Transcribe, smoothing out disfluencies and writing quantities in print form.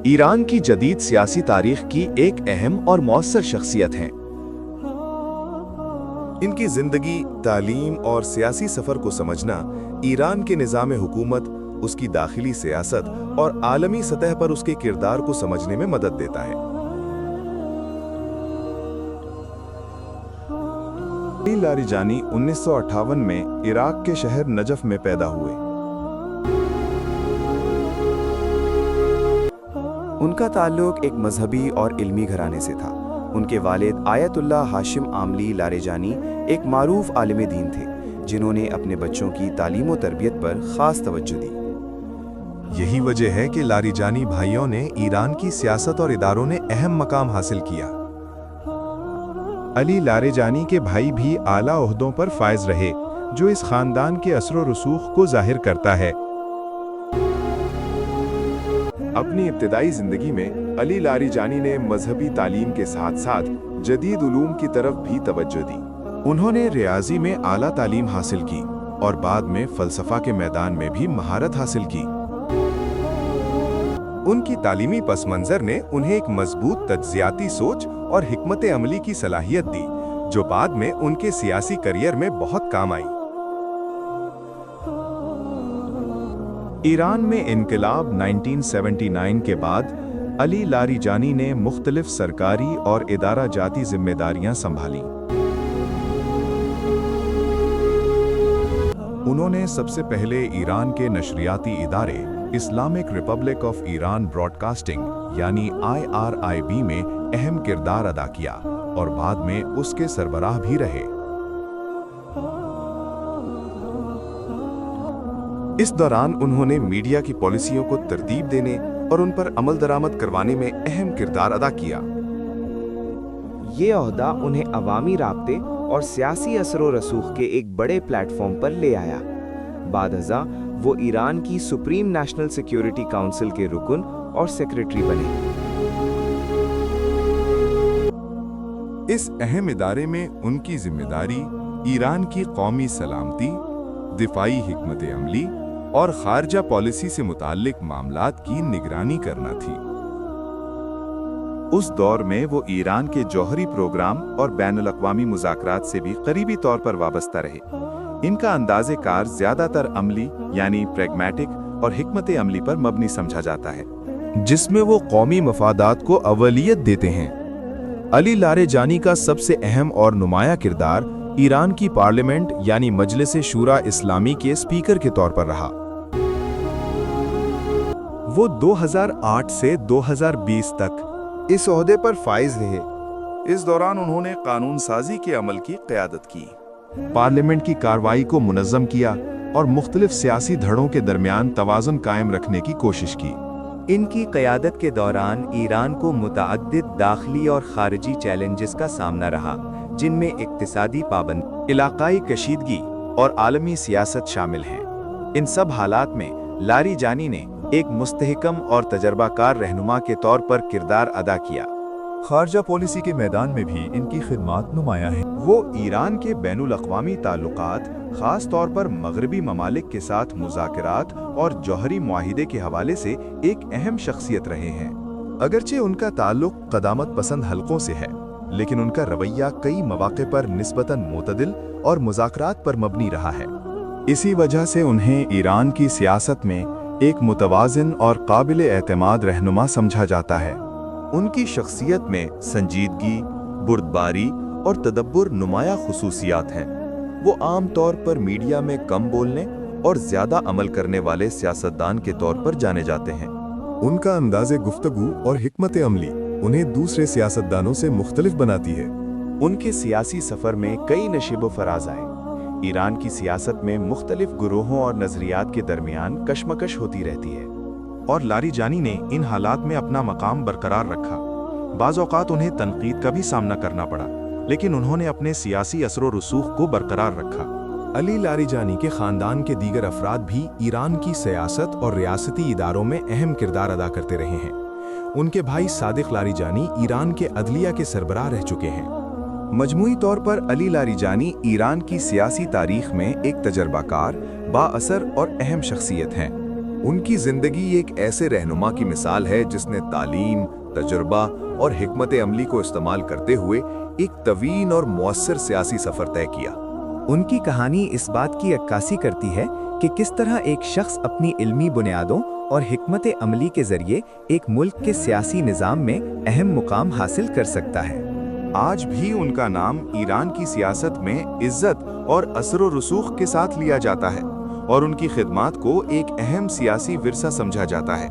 Iran की जदीद सियासी तारीख की एक अहम और मौसर शख्सियत हैं। इनकी जिंदगी, तालीम और सियासी सफर को समझना ईरान के निज़ाम हुकूमत, उसकी दाखिली सियासत और आलमी सतह पर उसके किरदार को समझने में मदद देता है। अली लारिजानी 1958 में इराक के शहर नजफ में पैदा हुए। उनका ताल्लुक एक मजहबी और इल्मी घराने से था। उनके वालिद आयतुल्लाह हाशिम आमली लारिजानी एक मारूफ आलिम दीन थे, जिन्होंने अपने बच्चों की तालीम और तरबियत पर खास तवज्जो दी। यही वजह है कि लारिजानी भाइयों ने ईरान की सियासत और इदारों ने अहम मकाम हासिल किया। अली लारिजानी के भाई भी आला ओहदों पर फायज रहे, जो इस खानदान के असर और रसूख को जाहिर करता है। अपनी इब्तिदाई जिंदगी में अली लारिजानी ने मजहबी तालीम के साथ साथ जदीद उलूम की तरफ भी तवज्जो दी। उन्होंने रियाजी में आला तालीम हासिल की और बाद में फलसफा के मैदान में भी महारत हासिल की। उनकी तालीमी पस मंजर ने उन्हें एक मजबूत तज्जियाती सोच और हिकमत अमली की सलाहियत दी, जो बाद में उनके सियासी करियर में बहुत काम आई। ईरान में इनकलाब 1979 के बाद अली लारिजानी ने मुख्तलिफ सरकारी और इदारा जाती जिम्मेदारियां संभाली। उन्होंने सबसे पहले ईरान के नशरियाती इदारे Islamic Republic of Iran broadcasting यानी IRIB में अहम किरदार अदा किया और बाद में उसके सरबराह भी रहे। इस दौरान उन्होंने मीडिया की पॉलिसियों को तरतीब देने और उन पर अमल दरामद करवाने में अहम किरदार अदा किया। ये ओहदा उन्हें अवामी राब्ते और सियासी असर व रसूख के एक बड़े प्लेटफॉर्म पर ले आया। बादअज़ा वो ईरान की सुप्रीम नेशनल सिक्योरिटी काउंसिल के रुकन और सेक्रेटरी बने। इस अहम इदारे में उनकी जिम्मेदारी ईरान की कौमी सलामती, दिफाई हिकमत अमली और खारजा पॉलिसी से मुताल्लिक मामलात की निगरानी करना थी। उस दौर में वो ईरान के जौहरी प्रोग्राम और बैनुल-अक़वामी मुज़ाकरात से भी करीबी तौर पर वाबस्ता रहे। इनका अंदाज़े कार ज़्यादातर अमली यानी प्रैग्मैटिक और हिकमत अमली पर मबनी समझा जाता है, जिसमें वो कौमी मफादात को अवलियत देते हैं। अली लारिजानी का सबसे अहम और नुमाया किरदार ईरान की पार्लियामेंट यानी मजलिस शूरा इस्लामी के स्पीकर के तौर पर रहा। वो 2008 से 2020 तक इस ओहदे पर फाइज रहे। इस दौरान उन्होंने कानून साजी के अमल की क़यादत की, पार्लियामेंट की कार्रवाई को मुनज़्ज़म किया और मुख्तलिफ सियासी धड़ों के दरमियान तवाज़ुन कायम रखने की कोशिश की। इनकी क़यादत के दौरान ईरान को मुतअद्दिद दाखिली और खारिजी चैलेंजेस का सामना रहा, जिनमें इक्तिसादी पाबंदी, इलाकाई कशीदगी और आलमी सियासत शामिल हैं। इन सब हालात में लारिजानी ने एक मुस्तहकम और तजर्बाकार रहनुमा के तौर पर किरदार अदा किया। खारजा पॉलिसी के मैदान में भी इनकी खिदमात नुमाया है। वो ईरान के बैनुल-अक़वामी ताल्लुकात, खास तौर पर मगरबी ममालिक के साथ मुज़ाकरात और जौहरी मुआहिदे के हवाले से एक अहम शख्सियत रहे हैं। अगरचे उनका ताल्लुक क़दामत पसंद हलकों से है, लेकिन उनका रवैया कई मौक़े पर निस्बतन मोतदिल और मुज़ाकरात पर मबनी रहा है। इसी वजह से उन्हें ईरान की सियासत में एक मुतवाज़िन और काबिल एतमाद रहनुमा समझा जाता है। उनकी शख्सियत में संजीदगी, बुर्दबारी और तदब्बुर नुमाया खुसूसियात हैं। वो आम तौर पर मीडिया में कम बोलने और ज़्यादा अमल करने वाले सियासतदान के तौर पर जाने जाते हैं। उनका अंदाज़े गुफ्तगू और हिकमत अमली उन्हें दूसरे सियासतदानों से मुख्तलिफ बनाती है। उनके सियासी सफ़र में कई नशीब फराज आए। ईरान की सियासत में मुख्तलिफ गुरोहों और नज़रियात के दरमियान कशमकश होती रहती है, और लारिजानी ने इन हालात में अपना मकाम बरकरार रखा। बाज़ औक़ात उन्हें तनकीद का भी सामना करना पड़ा, लेकिन उन्होंने अपने सियासी असर व रसूख को बरकरार रखा। अली लारिजानी के ख़ानदान के दीगर अफराद भी ईरान की सियासत और रियासती इदारों में अहम किरदार अदा करते रहे हैं। उनके भाई सादिक लारिजानी ईरान के अदलिया के सरबराह रह चुके हैं। मजमूई तौर पर अली लारिजानी ईरान की सियासी तारीख में एक तजर्बाकार, बाअसर और अहम शख्सियत हैं। उनकी जिंदगी एक ऐसे रहनुमा की मिसाल है जिसने तालीम, तजुर्बा और हिकमत अमली को इस्तेमाल करते हुए एक तवील और मुअस्सर सियासी सफर तय किया। उनकी कहानी इस बात की अक्कासी करती है कि किस तरह एक शख्स अपनी इल्मी बुनियादों और हिकमत अमली के जरिए एक मुल्क के सियासी निज़ाम में अहम मुकाम हासिल कर सकता है। आज भी उनका नाम ईरान की सियासत में इज्जत और असर रसूख के साथ लिया जाता है और उनकी खिदमात को एक अहम सियासी विरसा समझा जाता है।